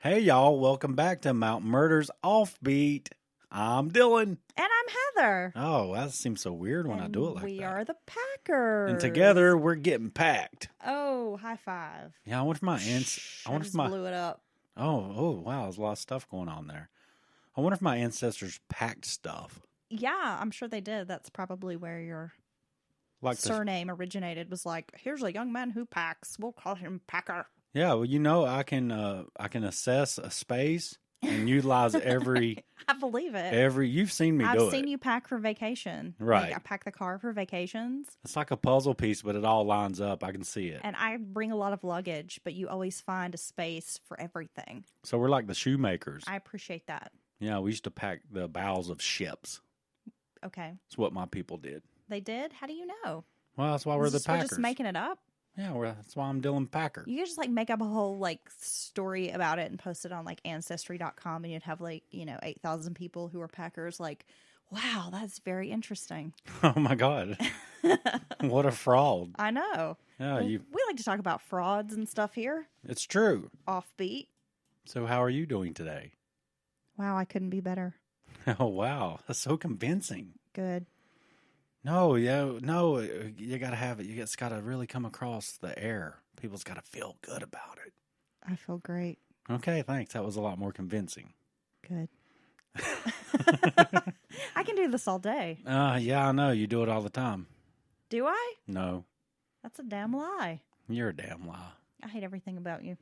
Hey, y'all. Welcome back to Mountain Murders Offbeat. I'm Dylan. And I'm Heather. Oh, that seems so weird when I do it like that. We are the Packers. And together, we're getting packed. Oh, high five. Yeah, I wonder if my blew it up. Oh, wow. There's a lot of stuff going on there. I wonder if my ancestors packed stuff. Yeah, I'm sure they did. That's probably where your surname originated. Was like, here's a young man who packs. We'll call him Packer. Yeah, well, I can assess a space and utilize every. I believe it. You've seen me do it. I've seen you pack for vacation. Right. Like, I pack the car for vacations. It's like a puzzle piece, but it all lines up. I can see it. And I bring a lot of luggage, but you always find a space for everything. So we're like the shoemakers. I appreciate that. Yeah, we used to pack the bows of ships. Okay. That's what my people did. They did? How do you know? Well, that's why we're the Packers. We're just making it up? Yeah, that's why I'm Dylan Packer. You could just make up a whole story about it and post it on Ancestry.com, and you'd have 8,000 people who are Packers. Wow, that's very interesting. Oh my God, what a fraud! I know. Yeah, we like to talk about frauds and stuff here. It's true. Offbeat. So how are you doing today? Wow, I couldn't be better. Oh wow, that's so convincing. Good. No, you gotta have it. It's gotta really come across the air. People's gotta feel good about it. I feel great. Okay, thanks. That was a lot more convincing. Good. I can do this all day. Yeah, I know. You do it all the time. Do I? No. That's a damn lie. You're a damn lie. I hate everything about you.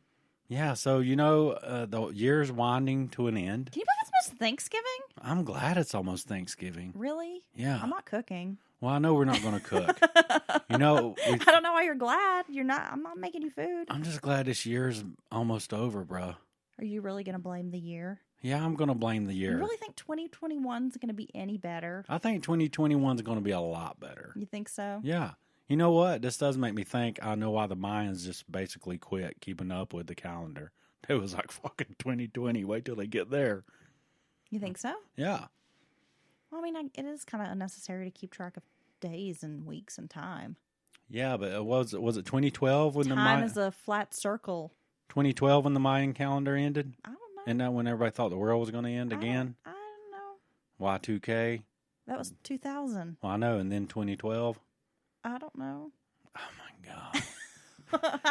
Yeah, so the year's winding to an end. Can you believe it's almost Thanksgiving? I'm glad it's almost Thanksgiving. Really? Yeah. I'm not cooking. Well, I know we're not going to cook. I don't know why you're glad. You're not. I'm not making you food. I'm just glad this year's almost over, bro. Are you really going to blame the year? Yeah, I'm going to blame the year. You really think 2021 is going to be any better? I think 2021 is going to be a lot better. You think so? Yeah. You know what? This does make me think I know why the Mayans just basically quit keeping up with the calendar. It was like fucking 2020. Wait till they get there. You think so? Yeah. Well, I mean, it is kind of unnecessary to keep track of days and weeks and time. Yeah, but was it 2012 when time is a flat circle. 2012 when the Mayan calendar ended? I don't know. Isn't that when everybody thought the world was going to end again? I don't know. Y2K? That was 2000. Well, I know. And then 2012? I don't know. Oh, my God.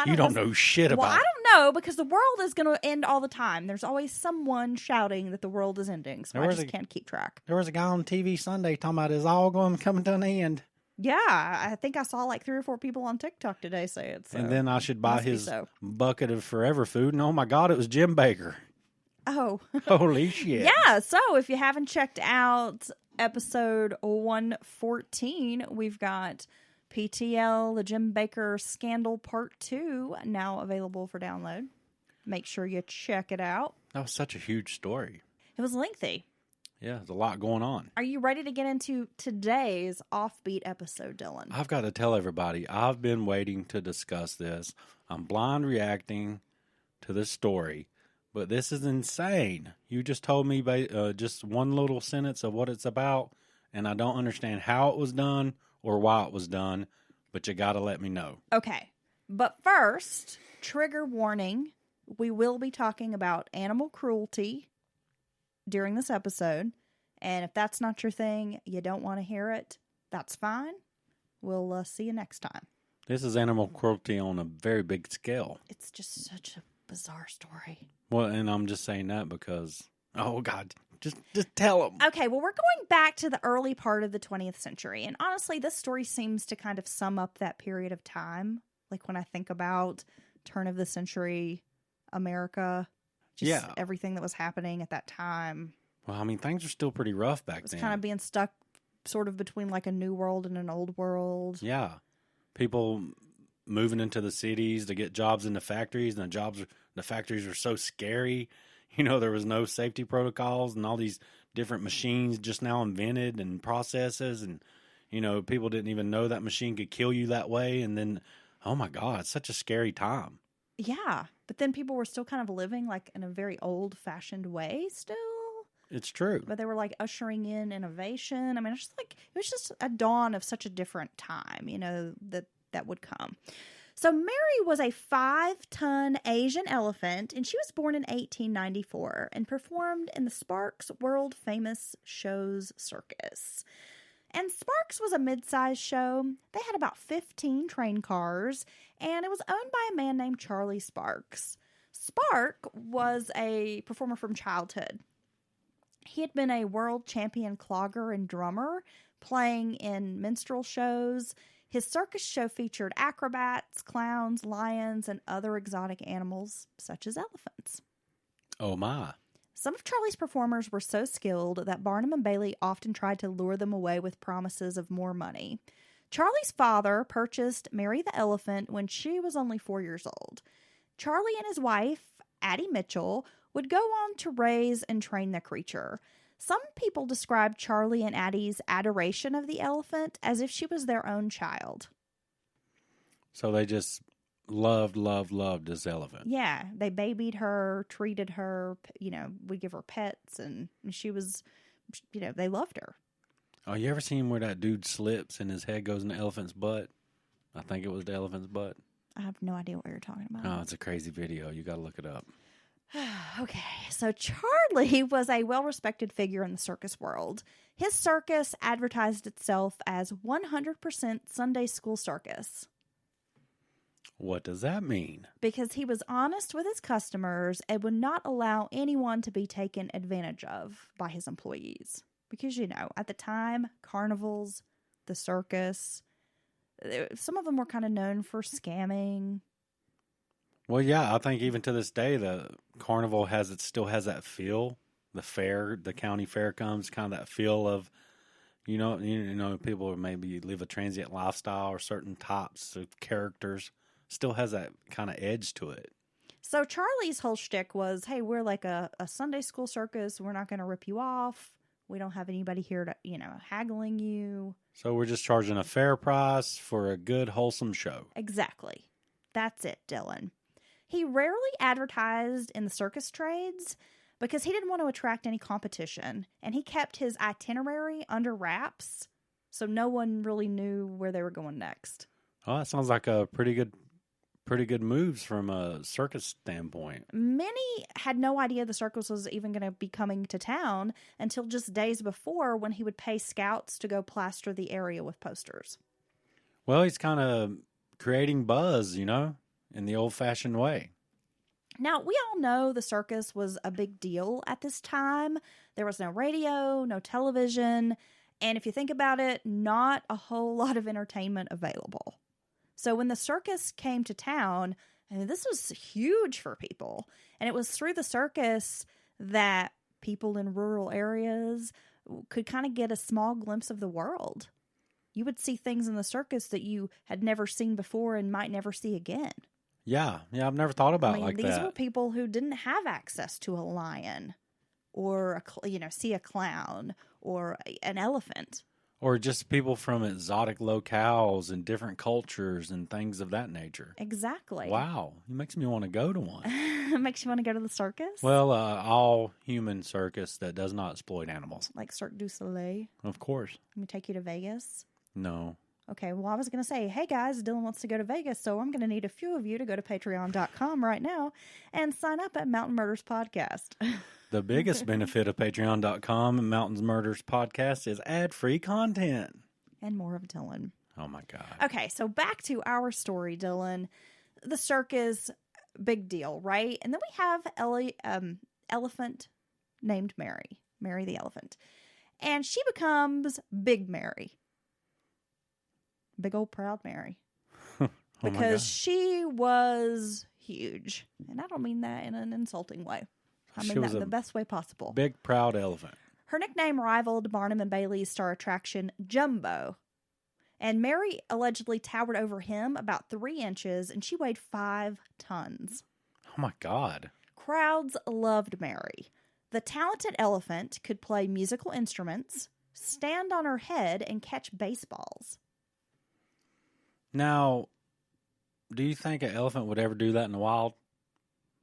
You don't know shit about it. Well, I don't know because the world is going to end all the time. There's always someone shouting that the world is ending, so I just can't keep track. There was a guy on TV Sunday talking about it's all coming to an end. Yeah, I think I saw 3 or 4 people on TikTok today say it. So. And then I should buy his bucket of forever food, and oh my God, it was Jim Baker. Oh. Holy shit. Yeah, so if you haven't checked out episode 114, we've got PTL, the Jim Baker Scandal Part 2, now available for download. Make sure you check it out. That was such a huge story. It was lengthy. Yeah, there's a lot going on. Are you ready to get into today's Offbeat episode, Dylan? I've got to tell everybody, I've been waiting to discuss this. I'm blind reacting to this story, but this is insane. You just told me just one little sentence of what it's about, and I don't understand how it was done or why it was done, but you got to let me know. Okay, but first, trigger warning. We will be talking about animal cruelty during this episode, and if that's not your thing, you don't want to hear it, that's fine. We'll see you next time. This is animal cruelty on a very big scale. It's just such a bizarre story. Well, and I'm just saying that because, oh God, just tell them. Okay, well, we're going back to the early part of the 20th century, and honestly, this story seems to kind of sum up that period of time. When I think about turn of the century America, everything that was happening at that time. Well, I mean, things were still pretty rough back then. It was kind of being stuck sort of between a new world and an old world. Yeah. People moving into the cities to get jobs in the factories, and the factories were so scary. There was no safety protocols and all these different machines just now invented and processes. And, people didn't even know that machine could kill you that way. And then, oh my God, it's such a scary time. Yeah. But then people were still kind of living in a very old fashioned way still. It's true. But they were ushering in innovation. I mean, it was just a dawn of such a different time, that would come. So Mary was a 5-ton Asian elephant, and she was born in 1894 and performed in the Sparks world-famous show's circus. And Sparks was a mid-sized show. They had about 15 train cars, and it was owned by a man named Charlie Sparks. Spark was a performer from childhood. He had been a world champion clogger and drummer, playing in minstrel shows. His circus show featured acrobats, clowns, lions, and other exotic animals, such as elephants. Oh, my. Some of Charlie's performers were so skilled that Barnum and Bailey often tried to lure them away with promises of more money. Charlie's father purchased Mary the elephant when she was only 4 years old. Charlie and his wife, Addie Mitchell, would go on to raise and train the creature. Some people describe Charlie and Addie's adoration of the elephant as if she was their own child. So they just loved this elephant. Yeah, they babied her, treated her, would give her pets, and she was, they loved her. Oh, you ever seen where that dude slips and his head goes in the elephant's butt? I think it was the elephant's butt. I have no idea what you're talking about. Oh, it's a crazy video. You got to look it up. Okay, so Charlie was a well-respected figure in the circus world. His circus advertised itself as 100% Sunday school circus. What does that mean? Because he was honest with his customers and would not allow anyone to be taken advantage of by his employees. Because, at the time, carnivals, the circus, some of them were kind of known for scamming. Well, yeah, I think even to this day, the carnival still has that feel. The county fair comes kind of that feel of, people maybe live a transient lifestyle or certain types of characters. Still has that kind of edge to it. So Charlie's whole shtick was, hey, we're like a Sunday school circus. We're not going to rip you off. We don't have anybody here to, haggling you. So we're just charging a fair price for a good, wholesome show. Exactly. That's it, Dylan. He rarely advertised in the circus trades because he didn't want to attract any competition, and he kept his itinerary under wraps, so no one really knew where they were going next. Oh, that sounds like a pretty good moves from a circus standpoint. Many had no idea the circus was even going to be coming to town until just days before, when he would pay scouts to go plaster the area with posters. Well, he's kind of creating buzz, in the old-fashioned way. Now, we all know the circus was a big deal at this time. There was no radio, no television, and if you think about it, not a whole lot of entertainment available. So when the circus came to town, this was huge for people. And it was through the circus that people in rural areas could kind of get a small glimpse of the world. You would see things in the circus that you had never seen before and might never see again. Yeah, I've never thought about like these that. These were people who didn't have access to a lion or, see a clown or an elephant. Or just people from exotic locales and different cultures and things of that nature. Exactly. Wow. It makes me want to go to one. It makes you want to go to the circus? Well, all human circus that does not exploit animals. Like Cirque du Soleil? Of course. Let me take you to Vegas? No. Okay, well, I was going to say, hey guys, Dylan wants to go to Vegas, so I'm going to need a few of you to go to patreon.com right now and sign up at Mountain Murders Podcast. The biggest benefit of patreon.com and Mountain Murders Podcast is ad-free content. And more of Dylan. Oh my God. Okay, so back to our story, Dylan. The circus, big deal, right? And then we have elephant named Mary the elephant. And she becomes Big Mary. Big old proud Mary. Because she was huge. And I don't mean that in an insulting way. I mean that in the best way possible. Big proud elephant. Her nickname rivaled Barnum and Bailey's star attraction, Jumbo. And Mary allegedly towered over him about 3 inches, and she weighed 5 tons. Oh my God. Crowds loved Mary. The talented elephant could play musical instruments, stand on her head, and catch baseballs. Now, do you think an elephant would ever do that in the wild?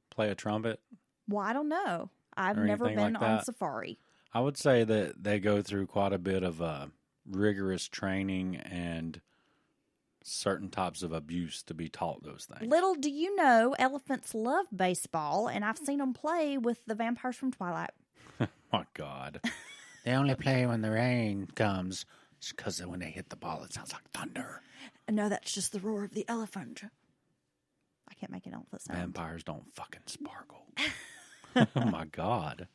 Play a trumpet? Well, I don't know. I've never been on safari. I would say that they go through quite a bit of rigorous training and certain types of abuse to be taught those things. Little do you know, elephants love baseball, and I've seen them play with the vampires from Twilight. My God. They only play when the rain comes. It's because when they hit the ball, it sounds like thunder. No, that's just the roar of the elephant. I can't make an elephant sound. Vampires don't fucking sparkle. Oh, my God.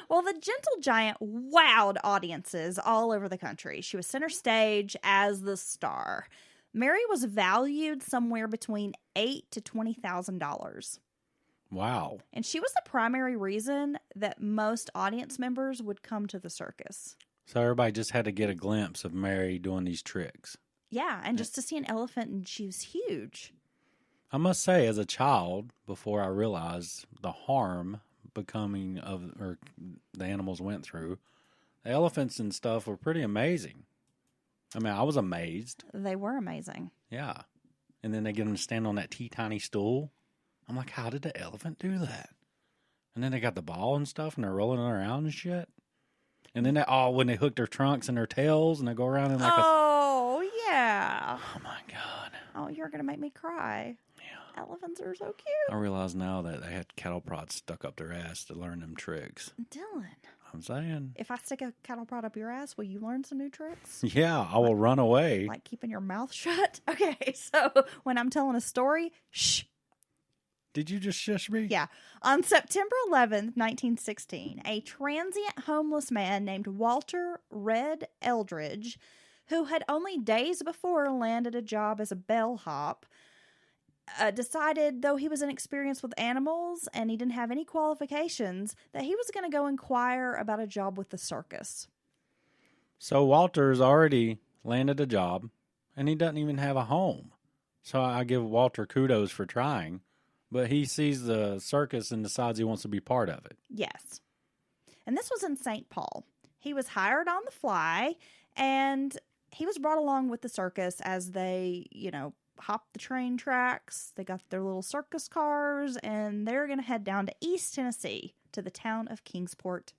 Well, the gentle giant wowed audiences all over the country. She was center stage as the star. Mary was valued somewhere between $8,000 to $20,000. Wow. And she was the primary reason that most audience members would come to the circus. So everybody just had to get a glimpse of Mary doing these tricks. Yeah, and just to see an elephant, and she was huge. I must say, as a child, before I realized the harm the animals went through, the elephants and stuff were pretty amazing. I mean, I was amazed. They were amazing. Yeah. And then they get them to stand on that teeny stool. I'm like, how did the elephant do that? And then they got the ball and stuff, and they're rolling around and shit. And then when they hook their trunks and their tails, and they go around in like yeah. Oh, my God. Oh, you're going to make me cry. Yeah. Elephants are so cute. I realize now that they had cattle prods stuck up their ass to learn them tricks. Dylan. I'm saying. If I stick a cattle prod up your ass, will you learn some new tricks? Yeah, I will run away. Like keeping your mouth shut? Okay, so when I'm telling a story, shh. Did you just shush me? Yeah. On September 11th, 1916, a transient homeless man named Walter Red Eldridge, who had only days before landed a job as a bellhop, decided, though he was inexperienced with animals and he didn't have any qualifications, that he was going to go inquire about a job with the circus. So Walter's already landed a job, and he doesn't even have a home. So I give Walter kudos for trying, but he sees the circus and decides he wants to be part of it. Yes. And this was in St. Paul. He was hired on the fly, and he was brought along with the circus as they, hopped the train tracks. They got their little circus cars, and they're going to head down to East Tennessee to the town of Kingsport.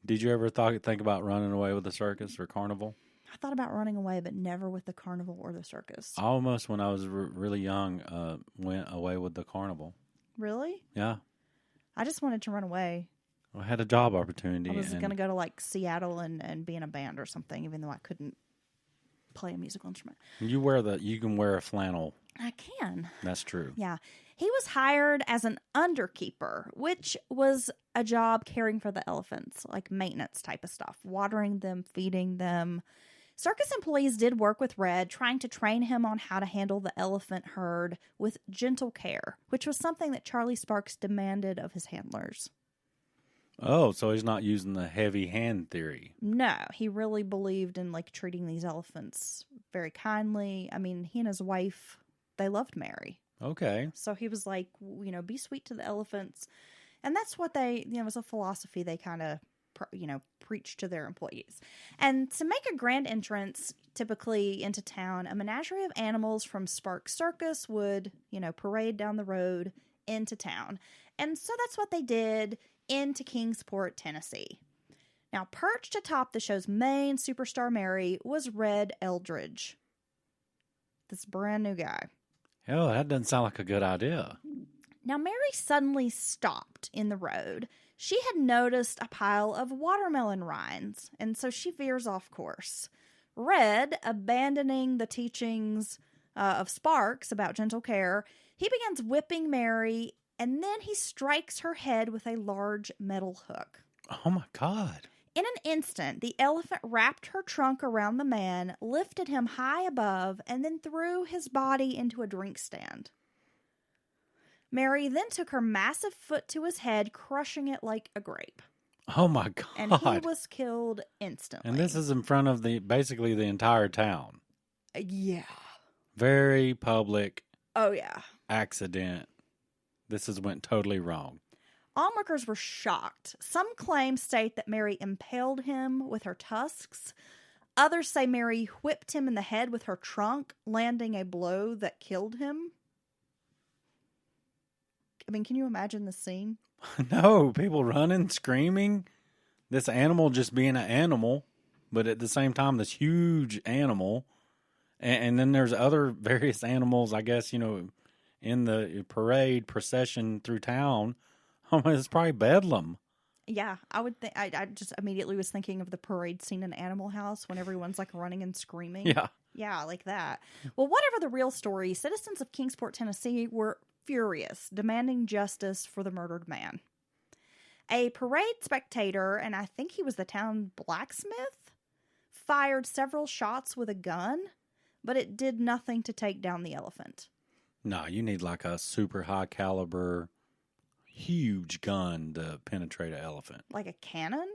Did you ever think about running away with the circus or carnival? I thought about running away, but never with the carnival or the circus. I almost, when I was really young, went away with the carnival. Really? Yeah. I just wanted to run away. I had a job opportunity. I was going to go to Seattle and be in a band or something, even though I couldn't play a musical instrument. You can wear a flannel. I can. That's true. Yeah. He was hired as an underkeeper, which was a job caring for the elephants, like maintenance type of stuff, watering them, feeding them. Circus employees did work with Red, trying to train him on how to handle the elephant herd with gentle care, which was something that Charlie Sparks demanded of his handlers. Oh, so he's not using the heavy hand theory. No, he really believed in treating these elephants very kindly. I mean, he and his wife, they loved Mary. Okay. So he was like, be sweet to the elephants. And that's what they, was a philosophy they kind of, preached to their employees. And to make a grand entrance, typically into town, a menagerie of animals from Sparks Circus would, parade down the road into town. And so that's what they did into Kingsport, Tennessee. Now, perched atop the show's main superstar Mary was Red Eldridge. This brand new guy. Hell, that doesn't sound like a good idea. Now, Mary suddenly stopped in the road. She had noticed a pile of watermelon rinds, and so she veers off course. Red, abandoning the teachings of Sparks about gentle care, he begins whipping Mary, and then he strikes her head with a large metal hook. Oh, my God. In an instant, the elephant wrapped her trunk around the man, lifted him high above, and then threw his body into a drink stand. Mary then took her massive foot to his head, crushing it like a grape. Oh, my God. And he was killed instantly. And this is in front of basically the entire town. Yeah. Very public. Oh, yeah. Accident. This went totally wrong. Onlookers were shocked. Some claims state that Mary impaled him with her tusks. Others say Mary whipped him in the head with her trunk, landing a blow that killed him. I mean, can you imagine the scene? No, people running, screaming. This animal just being an animal, but at the same time, this huge animal. And then there's other various animals, I guess, in the parade procession through town. Oh, it's probably bedlam. Yeah, I would think. I just immediately was thinking of the parade scene in Animal House when everyone's like running and screaming. Yeah. Yeah, like that. Well, whatever the real story, citizens of Kingsport, Tennessee were furious, demanding justice for the murdered man. A parade spectator, and I think he was the town blacksmith, fired several shots with a gun, but it did nothing to take down the elephant. No, you need like a super high caliber, huge gun to penetrate an elephant. Like a cannon?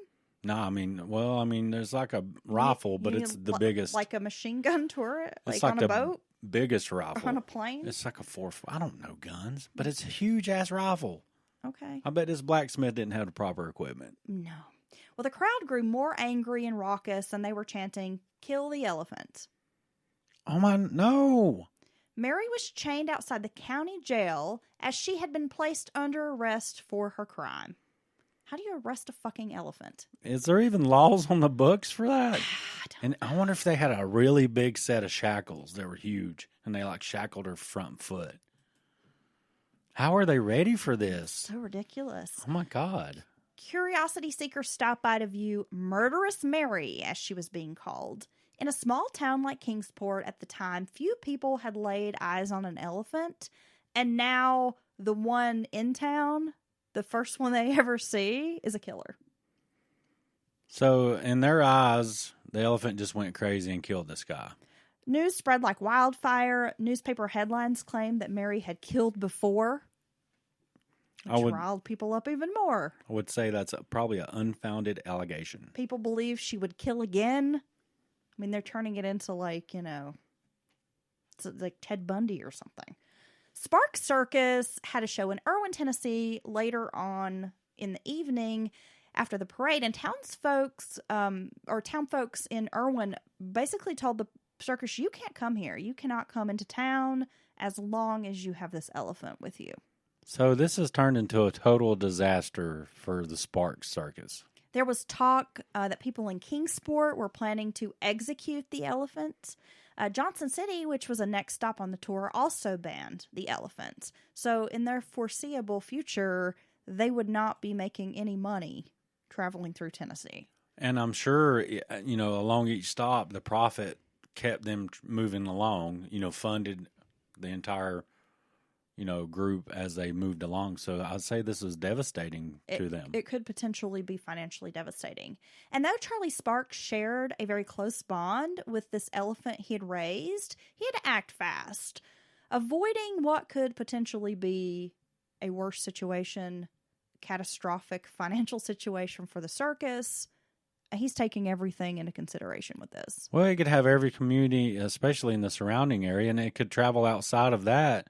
No, I mean, there's like a rifle, but it's the biggest. Like a machine gun turret? It's like on a boat? Biggest rifle. Or on a plane? It's like a 4. I don't know guns, but it's a huge ass rifle. Okay. I bet this blacksmith didn't have the proper equipment. No. Well, the crowd grew more angry and raucous, and they were chanting, "Kill the elephant." Oh my, no. Mary was chained outside the county jail as she had been placed under arrest for her crime. How do you arrest a fucking elephant? Is there even laws on the books for that? I wonder if they had a really big set of shackles that were huge, and they like shackled her front foot. How are they ready for this? So ridiculous. Oh my God. Curiosity seekers stopped by to view Murderous Mary, as she was being called. In a small town like Kingsport at the time, few people had laid eyes on an elephant, and now the one in town, the first one they ever see, is a killer. So, in their eyes, the elephant just went crazy and killed this guy. News spread like wildfire. Newspaper headlines claimed that Mary had killed before, which riled people up even more. I would say that's probably an unfounded allegation. People believe she would kill again. I mean, they're turning it into like, it's like Ted Bundy or something. Sparks Circus had a show in Irwin, Tennessee later on in the evening after the parade, and town folks in Irwin basically told the circus, "You can't come here. You cannot come into town as long as you have this elephant with you." So this has turned into a total disaster for the Sparks Circus. There was talk that people in Kingsport were planning to execute the elephant. Johnson City, which was a next stop on the tour, also banned the elephant. So in their foreseeable future, they would not be making any money traveling through Tennessee. And I'm sure, along each stop, the profit kept them moving along, funded the entire, group as they moved along. So I'd say this is devastating to them. It could potentially be financially devastating. And though Charlie Sparks shared a very close bond with this elephant he had raised, he had to act fast, avoiding what could potentially be a worse situation, catastrophic financial situation for the circus. He's taking everything into consideration with this. Well, it could have every community, especially in the surrounding area, and it could travel outside of that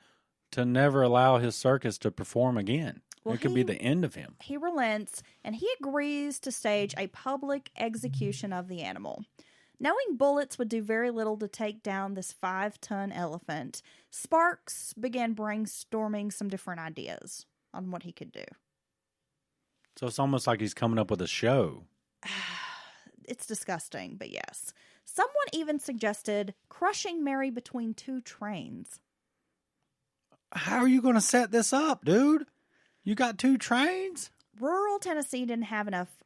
to never allow his circus to perform again. Well, it could be the end of him. He relents, and he agrees to stage a public execution of the animal. Knowing bullets would do very little to take down this 5-ton elephant, Sparks began brainstorming some different ideas on what he could do. So it's almost like he's coming up with a show. It's disgusting, but yes. Someone even suggested crushing Mary between 2 trains. How are you going to set this up, dude? You got 2 trains? Rural Tennessee didn't have enough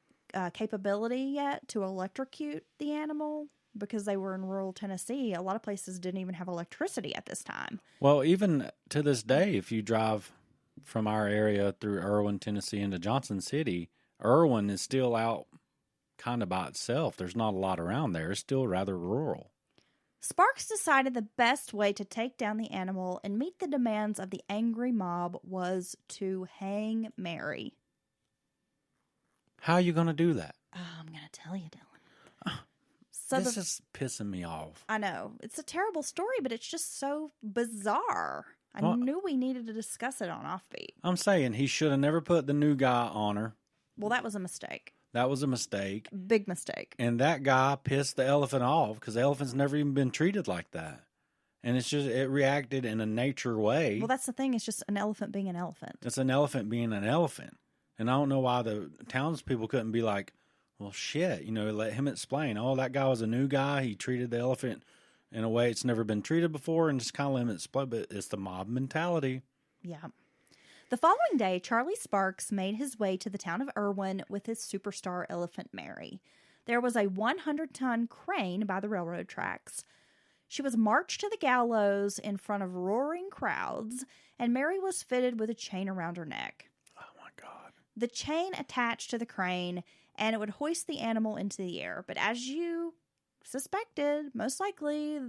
capability yet to electrocute the animal because they were in rural Tennessee. A lot of places didn't even have electricity at this time. Well, even to this day, if you drive from our area through Irwin, Tennessee into Johnson City, Irwin is still out kind of by itself. There's not a lot around there. It's still rather rural. Sparks decided the best way to take down the animal and meet the demands of the angry mob was to hang Mary. How are you going to do that? I'm going to tell you, Dylan. This is pissing me off. I know. It's a terrible story, but it's just so bizarre. I knew we needed to discuss it on Offbeat. I'm saying he should have never put the new guy on her. Well, that was a mistake. That was a mistake. Big mistake. And that guy pissed the elephant off because the elephant's never even been treated like that. And it reacted in a nature way. Well, that's the thing. It's just an elephant being an elephant. It's an elephant being an elephant. And I don't know why the townspeople couldn't be like, well, shit, let him explain. Oh, that guy was a new guy. He treated the elephant in a way it's never been treated before and just kind of limits play, but it's the mob mentality. Yeah. The following day, Charlie Sparks made his way to the town of Irwin with his superstar elephant Mary. There was a 100-ton crane by the railroad tracks. She was marched to the gallows in front of roaring crowds, and Mary was fitted with a chain around her neck. Oh, my God. The chain attached to the crane, and it would hoist the animal into the air. But as you suspected, most likely,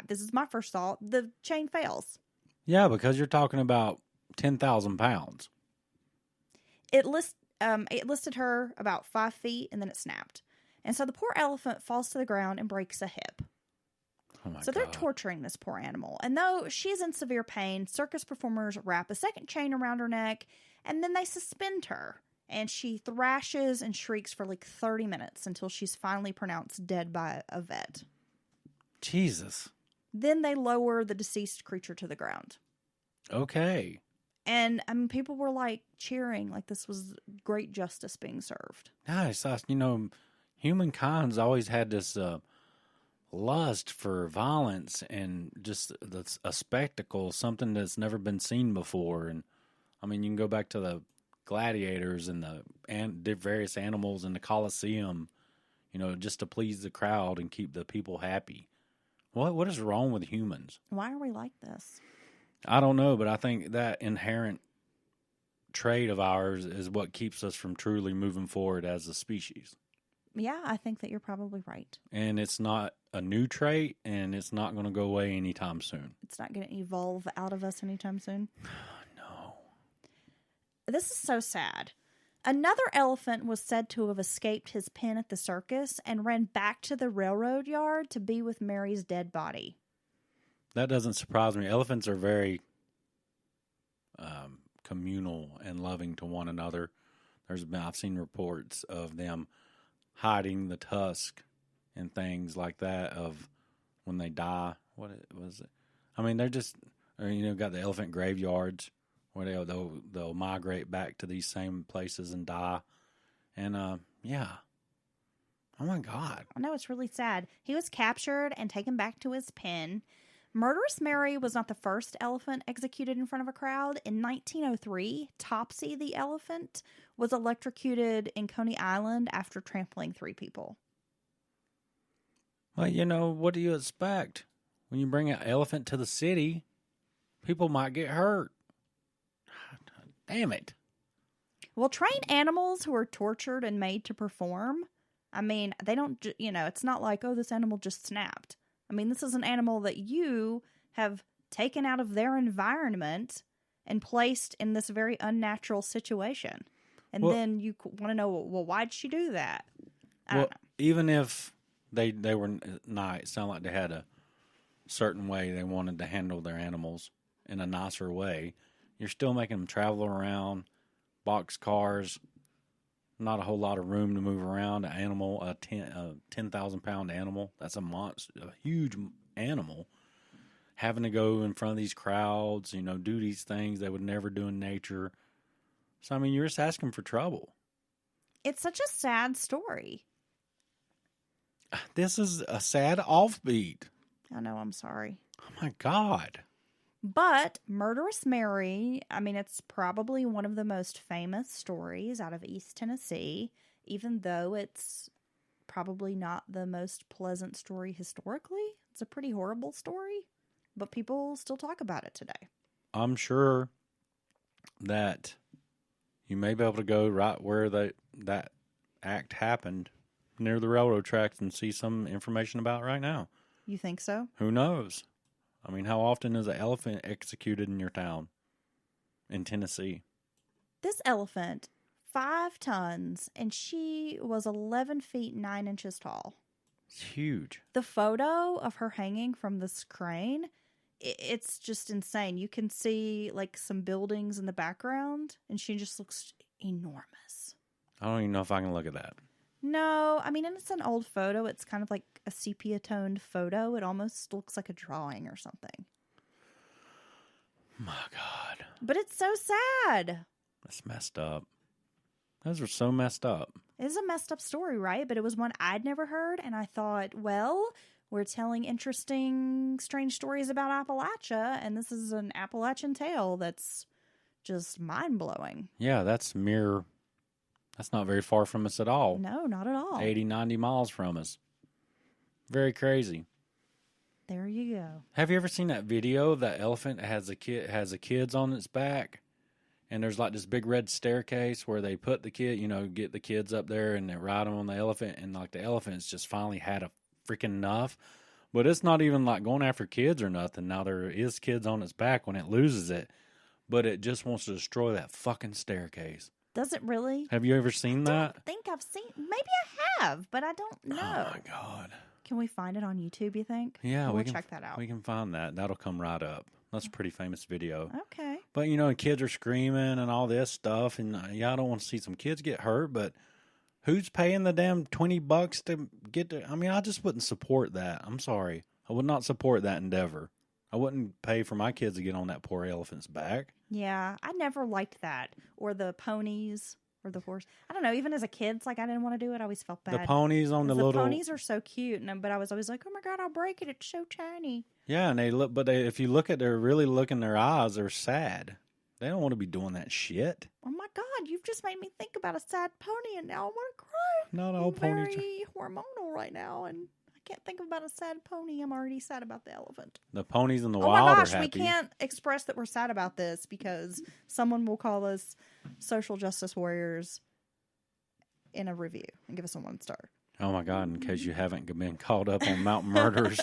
this is my first thought, the chain fails. Yeah, because you're talking about 10,000 pounds. It listed her about 5 feet, and then it snapped. And so the poor elephant falls to the ground and breaks a hip. Oh my So God. they're torturing this poor animal. And though she's in severe pain, circus performers wrap a second chain around her neck, and then they suspend her. And she thrashes and shrieks for like 30 minutes until she's finally pronounced dead by a vet. Jesus. Then they lower the deceased creature to the ground. Okay. And I mean, people were like cheering, like this was great justice being served. Nice. Humankind's always had this lust for violence and just a spectacle, something that's never been seen before. And I mean, you can go back to the gladiators and the various animals in the Colosseum, just to please the crowd and keep the people happy. What is wrong with humans? Why are we like this? I don't know, but I think that inherent trait of ours is what keeps us from truly moving forward as a species. Yeah, I think that you're probably right. And it's not a new trait, and it's not going to go away anytime soon. It's not going to evolve out of us anytime soon. No. This is so sad. Another elephant was said to have escaped his pen at the circus and ran back to the railroad yard to be with Mary's dead body. That doesn't surprise me. Elephants are very communal and loving to one another. I've seen reports of them hiding the tusk and things like that of when they die. What was it? I mean, they're just, got the elephant graveyards where they'll migrate back to these same places and die. And yeah. Oh my God. I know, it's really sad. He was captured and taken back to his pen. Murderous Mary was not the first elephant executed in front of a crowd. In 1903, Topsy the elephant was electrocuted in Coney Island after trampling 3 people. Well, what do you expect? When you bring an elephant to the city, people might get hurt. Damn it. Well, trained animals who are tortured and made to perform, I mean, they don't, it's not like, oh, this animal just snapped. I mean, this is an animal that you have taken out of their environment and placed in this very unnatural situation. And then you want to know, well, why'd she do that? I don't know. Even if they were not, it sounded like they had a certain way they wanted to handle their animals in a nicer way, you're still making them travel around, box cars, not a whole lot of room to move around. An animal, a 10,000-pound animal, that's a monster, a huge animal, having to go in front of these crowds, do these things they would never do in nature. So, I mean, you're just asking for trouble. It's such a sad story. This is a sad offbeat. I know, I'm sorry. Oh, my God. But Murderous Mary, I mean, it's probably one of the most famous stories out of East Tennessee, even though it's probably not the most pleasant story historically. It's a pretty horrible story, but people still talk about it today. I'm sure that you may be able to go right where that act happened near the railroad tracks and see some information about it right now. You think so? Who knows? I mean, how often is an elephant executed in your town in Tennessee? This elephant, 5 tons, and she was 11 feet 9 inches tall. It's huge. The photo of her hanging from this crane, it's just insane. You can see like some buildings in the background, and she just looks enormous. I don't even know if I can look at that. No, I mean, and it's an old photo. It's kind of like a sepia-toned photo. It almost looks like a drawing or something. My God. But it's so sad. That's messed up. Those are so messed up. It is a messed up story, right? But it was one I'd never heard, and I thought, well, We're telling interesting, strange stories about Appalachia, and this is an Appalachian tale that's just mind-blowing. Yeah, that's not very far from us at all. No, not at all. 80, 90 miles from us. Very crazy. There you go. Have you ever seen that video? That elephant has the kids on its back, and there's like this big red staircase where they put the kid, get the kids up there and they ride them on the elephant, and like the elephant's just finally had a freaking enough. But it's not even like going after kids or nothing. Now there is kids on its back when it loses it, but it just wants to destroy that fucking staircase. Does it really? Have you ever seen that? I don't think I've seen. Maybe I have, but I don't know. Oh my God. Can we find it on YouTube, you think? Yeah, we'll check that out. We can find that. That'll come right up. That's a pretty famous video. Okay. But, kids are screaming and all this stuff. And, I don't want to see some kids get hurt. But who's paying the damn $20 to get there? I mean, I just wouldn't support that. I'm sorry. I would not support that endeavor. I wouldn't pay for my kids to get on that poor elephant's back. Yeah, I never liked that. Or the ponies. Or the horse. I don't know. Even as a kid, it's like I didn't want to do it. I always felt bad. The ponies on the little... The ponies are so cute. But I was always like, oh my God, I'll break it. It's so tiny. Yeah, and if you look at their eyes, they're sad. They don't want to be doing that shit. Oh my God, you've just made me think about a sad pony and now I want to cry. Not all ponies. I'm very hormonal right now and I can't think about a sad pony. I'm already sad about the elephant. The ponies in the wild are happy. Oh my gosh, we can't express that we're sad about this because someone will call us social justice warriors in a review and give us a 1 star. Oh my God, in case you haven't been caught up on Mountain Murders,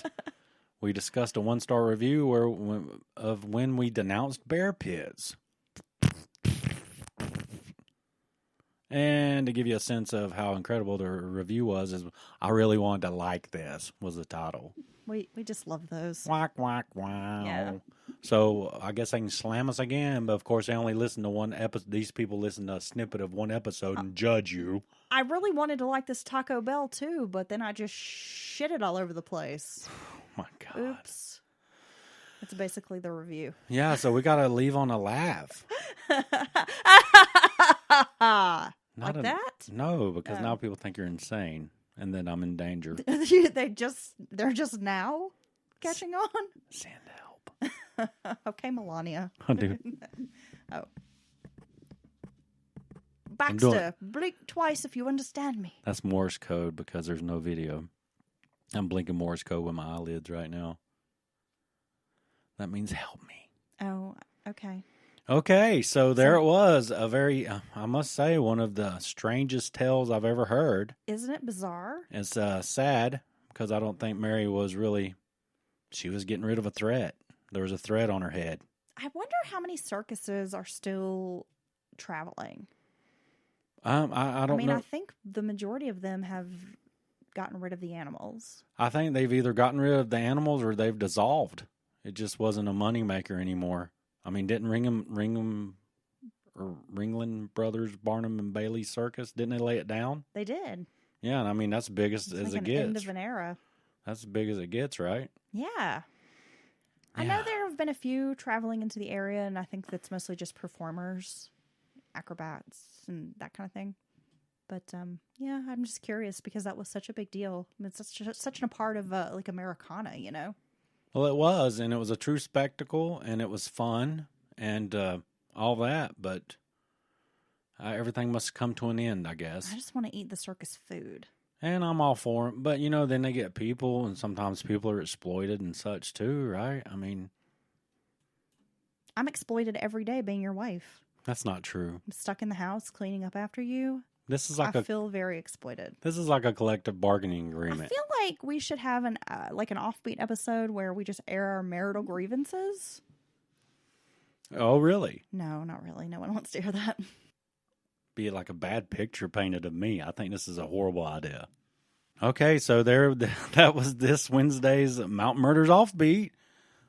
we discussed a 1-star review of when we denounced bear pits. And to give you a sense of how incredible the review was, is I really wanted to like this was the title. We just love those. Whack, whack, wow. Yeah. So I guess they can slam us again, but of course they only listen to one episode. These people listen to a snippet of one episode and judge you. I really wanted to like this Taco Bell too, but then I just shit it all over the place. Oh my God. Oops. That's basically the review. Yeah, so we got to leave on a laugh. Like that? No, because now people think you're insane, and then I'm in danger. They're just now catching on? Send help. Okay, Melania. I do. Oh. Baxter, blink twice if you understand me. That's Morse code because there's no video. I'm blinking Morse code with my eyelids right now. That means help me. Oh, okay. Okay, so there it was. A very, I must say, one of the strangest tales I've ever heard. Isn't it bizarre? It's sad because I don't think Mary was really, she was getting rid of a threat. There was a threat on her head. I wonder how many circuses are still traveling. I don't know. I think the majority of them have gotten rid of the animals. I think they've either gotten rid of the animals or they've dissolved. It just wasn't a moneymaker anymore. I mean, didn't Ringling Brothers, Barnum and Bailey Circus, didn't they lay it down? They did. Yeah, and I mean, that's big as like it gets. End of an era. That's as big as it gets, right? Yeah. I know there have been a few traveling into the area, and I think that's mostly just performers, acrobats, and that kind of thing. But, yeah, I'm just curious because that was such a big deal. I mean, it's such a part of, like, Americana, you know? Well, it was, and it was a true spectacle, and it was fun, and all that, but everything must come to an end, I guess. I just want to eat the circus food. And I'm all for it, but, then they get people, and sometimes people are exploited and such, too, right? I mean... I'm exploited every day being your wife. That's not true. I'm stuck in the house cleaning up after you. I feel very exploited. This is like a collective bargaining agreement. I feel like we should have an offbeat episode where we just air our marital grievances. Oh, really? No, not really. No one wants to hear that. Be like a bad picture painted of me. I think this is a horrible idea. Okay, so that was this Wednesday's Mountain Murders Offbeat.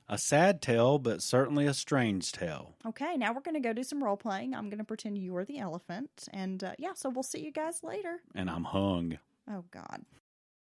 A sad tale, but certainly a strange tale. Okay, now we're going to go do some role playing. I'm going to pretend you're the elephant. And so we'll see you guys later. And I'm hung. Oh, God.